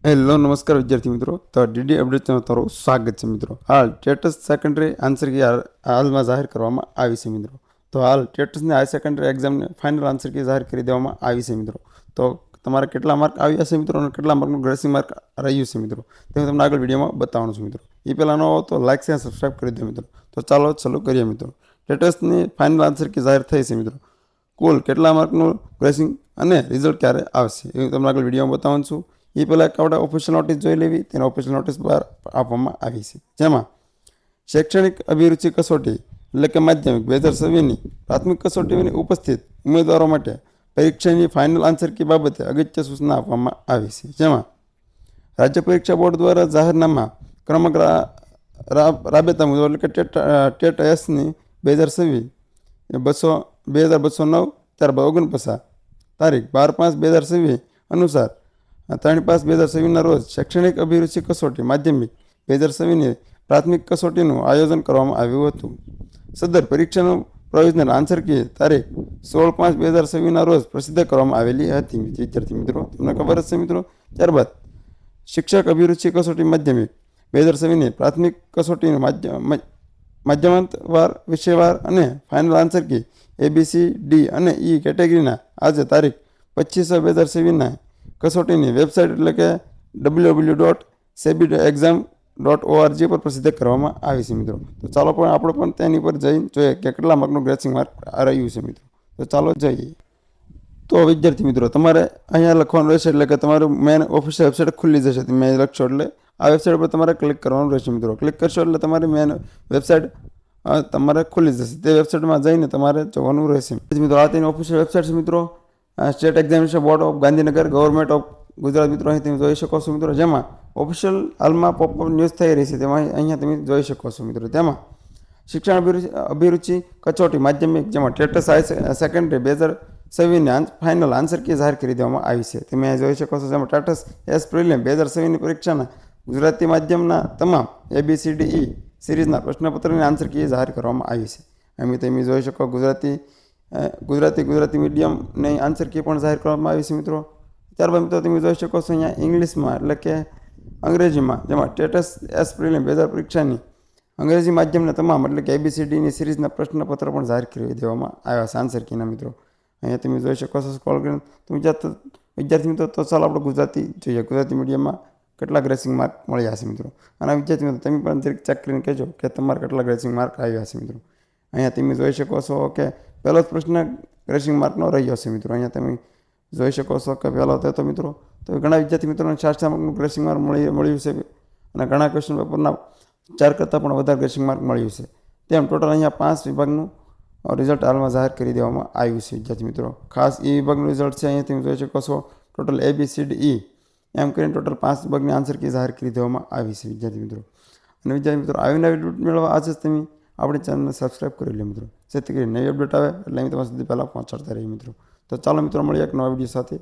Hello નમસ્કાર વિદ્યાર્થી મિત્રો, તો ડીડી અપડેટમાં તમારું સ્વાગત છે મિત્રો। હાલ ટેટસ સેકન્ડરી આન્સર કી હાલમાં જાહેર કરવામાં આવી છે મિત્રો। તો હાલ ટેટસની હાઈ સેકન્ડરી એક્ઝામને ફાઇનલ આન્સર કી જાહેર કરી દેવામાં આવી છે મિત્રો। તો તમારા કેટલા માર્ક આવ્યા છે મિત્રો અને કેટલા માર્કનું ગ્રેસિંગ માર્ક રહ્યું છે મિત્રો તે હું તમને આગળ વિડીયોમાં બતાવવાનું છું મિત્રો। એ પહેલાં ન હો તો લાઇક શેર સબસ્ક્રાઈબ કરી દો મિત્રો। તો ચાલો ચાલુ કરીએ મિત્રો। ટેટસની ફાઇનલ આન્સર કી જાહેર થઈ છે મિત્રો। કુલ કેટલા માર્કનું ગ્રેસિંગ અને રિઝલ્ટ ક્યારે આવશે એ હું તમને આગળ વિડીયોમાં બતાવવાનું છું। એ પહેલાં આપણે ઓફિશિયલ નોટિસ જોઈ લેવી, તેને ઓફિશિયલ નોટિસ બહાર આપવામાં આવી છે, જેમાં શૈક્ષણિક અભિરુચિ કસોટી એટલે કે માધ્યમિક 2026ની પ્રાથમિક કસોટીની ઉપસ્થિત ઉમેદવારો માટે પરીક્ષાની ફાઇનલ આન્સર કી બાબતે અગત્ય સૂચના આપવામાં આવી છે, જેમાં રાજ્ય પરીક્ષા બોર્ડ દ્વારા જાહેરનામા ક્રમાંક રાબેતા મુજબ એટલે કે ટેટ એસની 2026-2209 ત્યારબાદ 49 તારીખ 12/5/2026 અનુસાર 3/5/2026ના રોજ શૈક્ષણિક અભિરુચિ કસોટી માધ્યમિક 2026ની પ્રાથમિક કસોટીનું આયોજન કરવામાં આવ્યું હતું। સદર પરીક્ષાનું પ્રોવિઝનલ આન્સર કી તારીખ 16/5/2026ના રોજ પ્રસિદ્ધ કરવામાં આવેલી હતી વિદ્યાર્થી મિત્રો, તમને ખબર જ છે મિત્રો। ત્યારબાદ શિક્ષક અભિરુચિ કસોટી માધ્યમિક 2026ની પ્રાથમિક કસોટીનું માધ્યમાંતવાર વિષયવાર અને ફાઇનલ આન્સર કી ABCD અને E કેટેગરીના આજે તારીખ 25/2026ના કસોટીની વેબસાઇટ એટલે કે www.sebi.exam.org પર પ્રસિદ્ધ કરવામાં આવી છે મિત્રો। તો ચાલો પણ આપણે પણ તેની પર જઈને જોઈએ કે કેટલા માર્કનું ગ્રેસિંગ માર્ક રહ્યું છે મિત્રો। તો ચાલો જોઈએ। તો વિદ્યાર્થી મિત્રો, તમારે અહીંયા લખવાનું રહેશે એટલે કે તમારું મેન ઓફિશિયલ વેબસાઇટ ખુલ્લી જશે, તમે લખશો એટલે આ વેબસાઇટ પર તમારે ક્લિક કરવાનું રહેશે મિત્રો। ક્લિક કરશો એટલે તમારી મેન વેબસાઇટ તમારે ખુલ્લી જશે, તે વેબસાઇટમાં જઈને તમારે જોવાનું રહેશે મિત્રો। આ તેની ઓફિશિયલ વેબસાઇટ છે મિત્રો, state examination board of Gandhinagar, government of Gujarat મિત્રો, અહીં તમે જોઈ શકો છો મિત્રો। જેમાં ઓફિશિયલ હાલમાં પોપઅપ ન્યૂઝ થઈ રહી છે, તેમાં અહીંયા તમે જોઈ શકો છો મિત્રો। તેમાં શિક્ષણ અભિરુચિ કસોટી માધ્યમિક જેમાં ટેટસ હાઈ સેકન્ડરી 2026ની ફાઇનલ આન્સર કી જાહેર કરી દેવામાં આવી છે, તમે અહીં જોઈ શકો છો। જેમાં ટેટસ એસ પ્રિલિમ 2026ની પરીક્ષાના ગુજરાતી માધ્યમના તમામ ABCDE સિરીઝના પ્રશ્નપત્રની આન્સર કી જાહેર કરવામાં આવી છે। અહીં તમે જોઈ શકો ગુજરાતી મીડિયમની આન્સર કી પણ જાહેર કરવામાં આવી છે મિત્રો। ત્યારબાદ મિત્રો તમે જોઈ શકો છો અહીંયા ઇંગ્લિશમાં એટલે કે અંગ્રેજીમાં, જેમાં ટેટસ એસ પ્રિલિમ 2000 પરીક્ષાની અંગ્રેજી માધ્યમના તમામ એટલે કે ABCDની સિરીઝના પ્રશ્નપત્ર પણ જાહેર કરી દેવામાં આવ્યા છે આન્સર કીના મિત્રો। અહીંયા તમે જોઈ શકો છો સ્ક્રોલ કરીને તમે વિદ્યાર્થી મિત્રો। તો ચાલો આપણે ગુજરાતી જોઈએ, ગુજરાતી મીડિયમમાં કેટલા ગ્રેસિંગ માર્ક મળ્યા છે મિત્રો। અને વિદ્યાર્થી મિત્રો તમે પણ જરીક ચેક કરીને કહેજો કે તમારે કેટલા ગ્રેસિંગ માર્ક આવ્યા છે મિત્રો। અહીંયા તમે જોઈ શકો છો કે પહેલો જ પ્રશ્ન ગ્રેસિંગ માર્કનો રહ્યો છે મિત્રો। અહીંયા તમે જોઈ શકો છો કે પહેલો હતો મિત્રો, તો ઘણા વિદ્યાર્થી મિત્રોને 4 માર્કનું ગ્રેસિંગ માર્ક મળ્યું છે અને ઘણા ક્વેશ્ચન પેપરના 4 કરતાં પણ વધારે ગ્રેસિંગ માર્ક મળ્યું છે। તેમ ટોટલ અહીંયા 5 વિભાગનું રિઝલ્ટ હાલમાં જાહેર કરી દેવામાં આવ્યું છે વિદ્યાર્થી મિત્રો। ખાસ એ વિભાગનું રિઝલ્ટ છે, અહીંયા તમે જોઈ શકો છો ટોટલ ABCDE એમ કરીને ટોટલ 5 વિભાગની આન્સર કી જાહેર કરી દેવામાં આવી છે વિદ્યાર્થી મિત્રો। અને વિદ્યાર્થી મિત્રો, આવી નવી અપડેટ મેળવવા આજે જ તમે આપણી ચેનલને સબસ્ક્રાઈબ કરી લો મિત્રો, જેથી કરીને નવી અપડેટ આવે એટલે અમે તમારા સુધી પહેલાં પહોંચાડતા રહીએ મિત્રો। તો ચાલો મિત્રો મળીએ એક નવા વિડીયો સાથે।